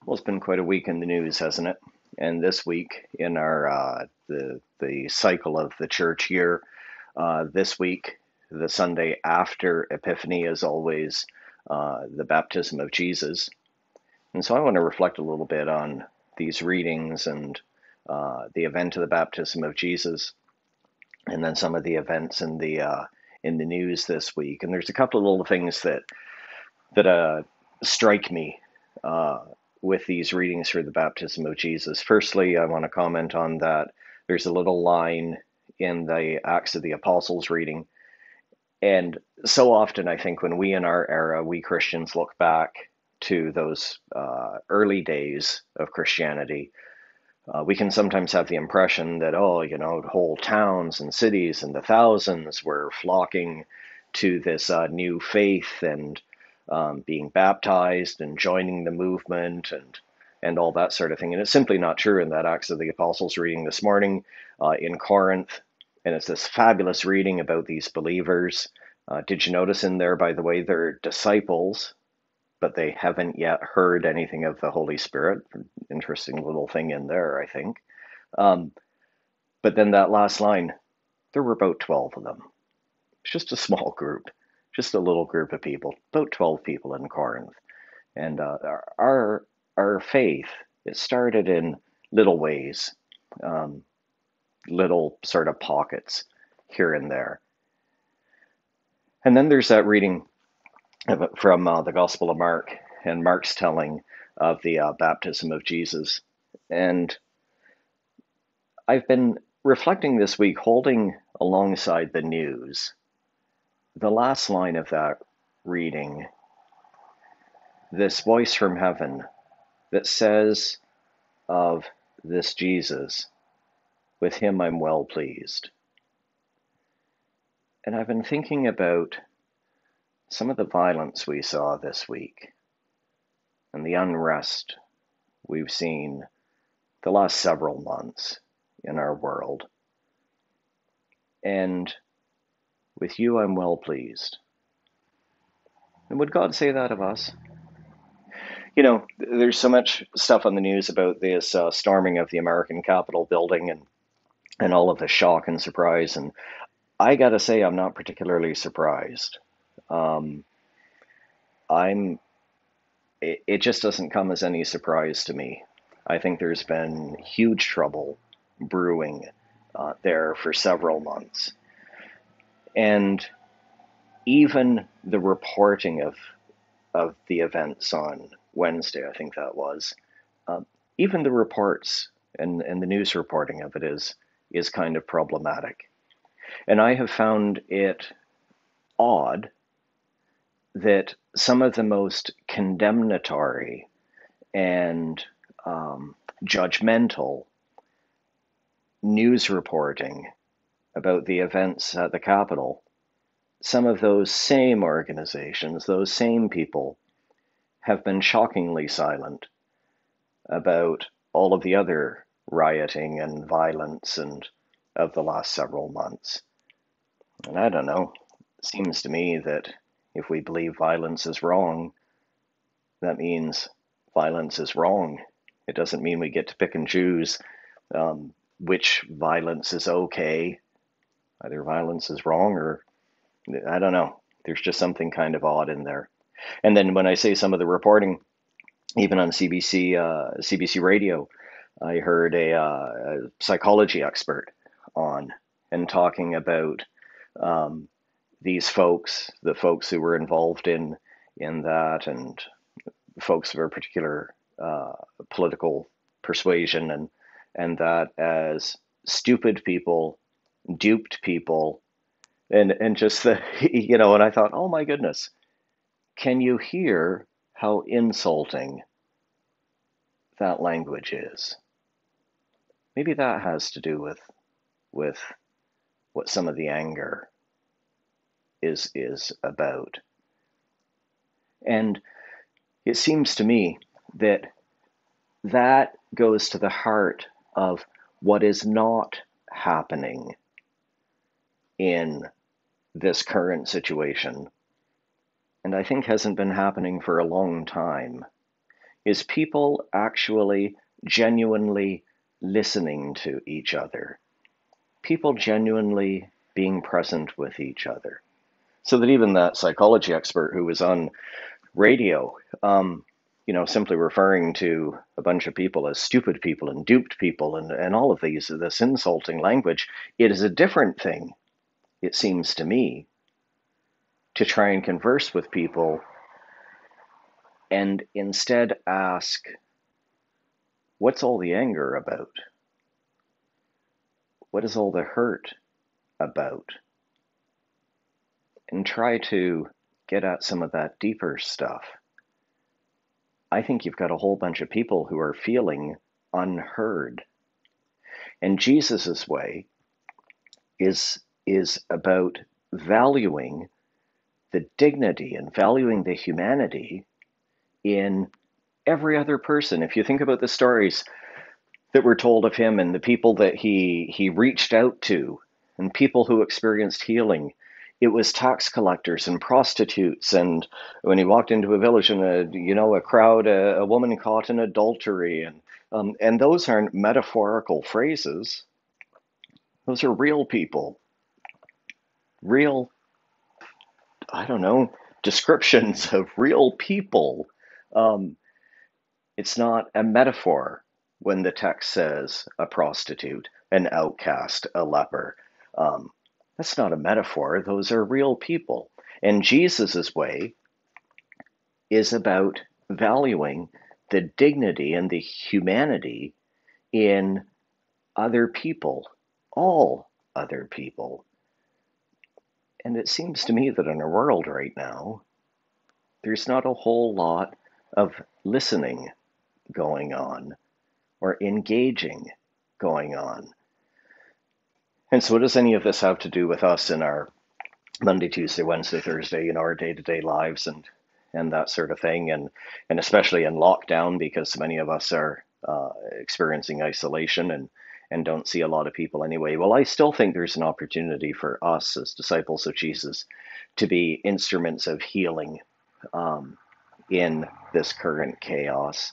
Well, it's been quite a week in the news, hasn't it? And this week in our the cycle of the church year, this week, the Sunday after Epiphany is always the baptism of Jesus. And so I want to reflect a little bit on these readings and the event of the baptism of Jesus, and then some of the events in the news this week. And there's a couple of little things that strike me uh, with these readings for the baptism of Jesus. Firstly, I want to comment on that. There's a little line in the Acts of the Apostles reading, and so often I think when we in our era, we Christians look back to those early days of Christianity, we can sometimes have the impression that, oh, whole towns and cities and the thousands were flocking to this new faith and being baptized and joining the movement and all that sort of thing. And it's simply not true in that Acts of the Apostles reading this morning in Corinth. And it's this fabulous reading about these believers. Did you notice in there, by the way, they're disciples, but they haven't yet heard anything of the Holy Spirit? Interesting little thing in there, I think. Um, but then that last line, there were about 12 of them. It's just a small group, just a little group of people, about 12 people in Corinth. And our faith, it started in little ways, um, little sort of pockets here and there. And then there's that reading from the Gospel of Mark, and Mark's telling of the baptism of Jesus. And I've been reflecting this week, holding alongside the news, the last line of that reading, this voice from heaven that says of this Jesus, with him I'm well pleased. And I've been thinking about some of the violence we saw this week and the unrest we've seen the last several months in our world. And with you I'm well pleased. And would God say that of us? There's so much stuff on the news about this storming of the American Capitol building and all of the shock and surprise. And I got to say, I'm not particularly surprised. Um, I'm. It just doesn't come as any surprise to me. I think there's been huge trouble brewing there for several months, and even the reporting of the events on Wednesday, I think that was, um, even the reports and the news reporting of it is kind of problematic. And I have found it odd that some of the most condemnatory and judgmental news reporting about the events at the Capitol, some of those same organizations, those same people, have been shockingly silent about all of the other rioting and violence and of the last several months. And I don't know, it seems to me that if we believe violence is wrong, that means violence is wrong. It doesn't mean we get to pick and choose which violence is okay. Either violence is wrong or I don't know. There's just something kind of odd in there. And then when I say some of the reporting, even on CBC radio, I heard a psychology expert on and talking about um, these folks, the folks who were involved in that, and folks of a particular political persuasion, and that as stupid people, duped people, and just the and I thought, oh my goodness, can you hear how insulting that language is? Maybe that has to do with what some of the anger is about. And it seems to me that that goes to the heart of what is not happening in this current situation, and I think hasn't been happening for a long time. Is people actually genuinely listening to each other, people genuinely being present with each other. So that even that psychology expert who was on radio, simply referring to a bunch of people as stupid people and duped people and all of this insulting language, it is a different thing, it seems to me, to try and converse with people and instead ask, what's all the anger about? What is all the hurt about? And try to get at some of that deeper stuff. I think you've got a whole bunch of people who are feeling unheard. And Jesus's way is about valuing the dignity and valuing the humanity in every other person. If you think about the stories that were told of him and the people that he reached out to and people who experienced healing, it was tax collectors and prostitutes. And when he walked into a village and a crowd, a woman caught in adultery, and those aren't metaphorical phrases. Those are real people, real, I don't know, descriptions of real people. Um, it's not a metaphor when the text says a prostitute, an outcast, a leper. Um, that's not a metaphor. Those are real people. And Jesus's way is about valuing the dignity and the humanity in other people, all other people. And it seems to me that in our world right now, there's not a whole lot of listening going on or engaging going on. And so, what does any of this have to do with us in our Monday, Tuesday, Wednesday, Thursday, our day-to-day lives and that sort of thing, and especially in lockdown, because many of us are experiencing isolation and don't see a lot of people anyway? Well, I still think there's an opportunity for us as disciples of Jesus to be instruments of healing in this current chaos.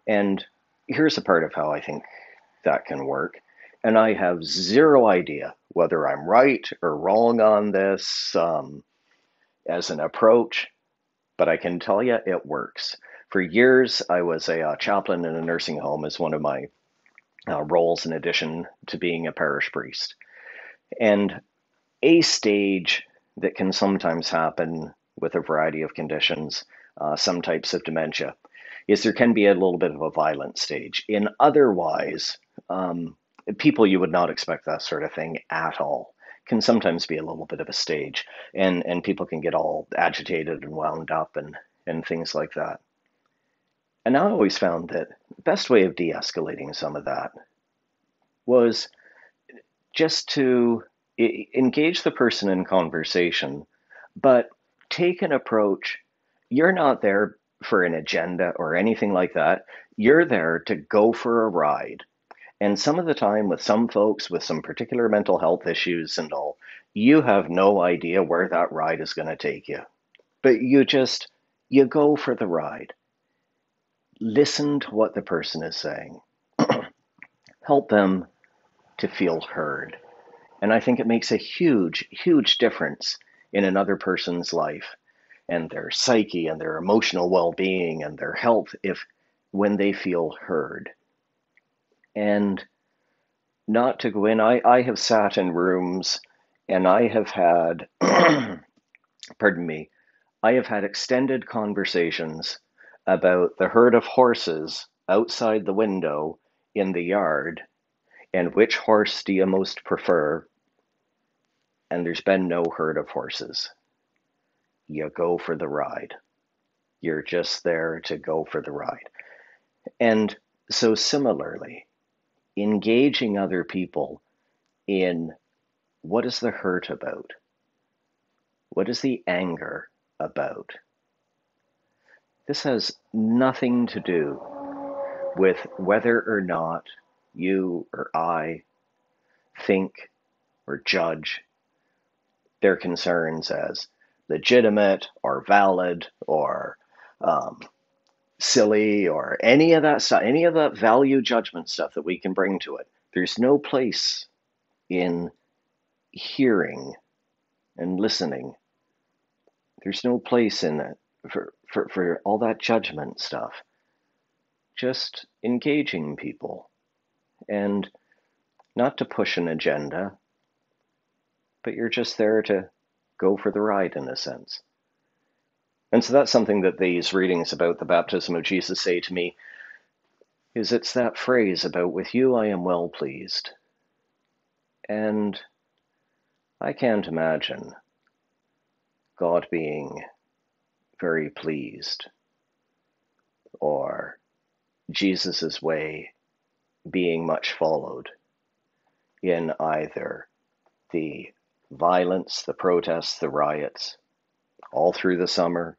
And here's a part of how I think that can work. And I have zero idea whether I'm right or wrong on this as an approach, but I can tell you it works. For years, I was a chaplain in a nursing home as one of my roles in addition to being a parish priest. And a stage that can sometimes happen with a variety of conditions, some types of dementia, is there can be a little bit of a violent stage. In otherwise, people you would not expect that sort of thing at all can sometimes be a little bit of a stage, and people can get all agitated and wound up and things like that. And I always found that the best way of de-escalating some of that was just to engage the person in conversation, but take an approach. You're not there for an agenda or anything like that. You're there to go for a ride. And some of the time, with some folks with some particular mental health issues and all, you have no idea where that ride is going to take you. But you go for the ride. Listen to what the person is saying. Help them to feel heard. And I think it makes a huge, huge difference in another person's life and their psyche and their emotional well-being and their health when they feel heard. And not to go in, I have sat in rooms and I have had, pardon me, I have had extended conversations about the herd of horses outside the window in the yard and which horse do you most prefer. And there's been no herd of horses. You go for the ride. You're just there to go for the ride. And so similarly, engaging other people in what is the hurt about? What is the anger about? This has nothing to do with whether or not you or I think or judge their concerns as legitimate or valid or silly or any of that stuff, any of that value judgment stuff that we can bring to it. There's no place in hearing and listening. There's no place in it for all that judgment stuff. Just engaging people, and not to push an agenda, but you're just there to go for the ride in a sense. And so that's something that these readings about the baptism of Jesus say to me, is it's that phrase about, with you I am well pleased. And I can't imagine God being very pleased, or Jesus's way being much followed in either the violence, the protests, the riots, all through the summer.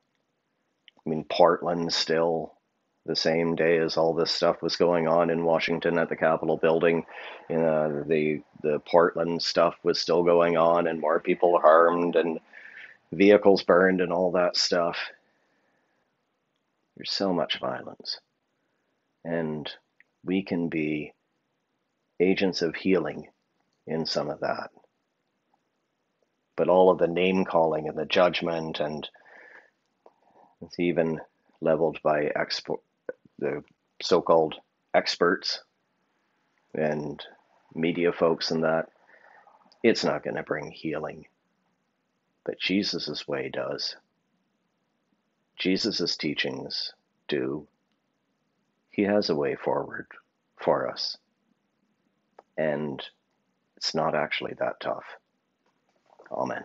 I mean, Portland still, the same day as all this stuff was going on in Washington at the Capitol building, the Portland stuff was still going on, and more people harmed and vehicles burned and all that stuff. There's so much violence. And we can be agents of healing in some of that. But all of the name calling and the judgment, and it's even leveled by the so-called experts and media folks and that, it's not going to bring healing. But Jesus's way does. Jesus's teachings do. He has a way forward for us. And it's not actually that tough. Amen.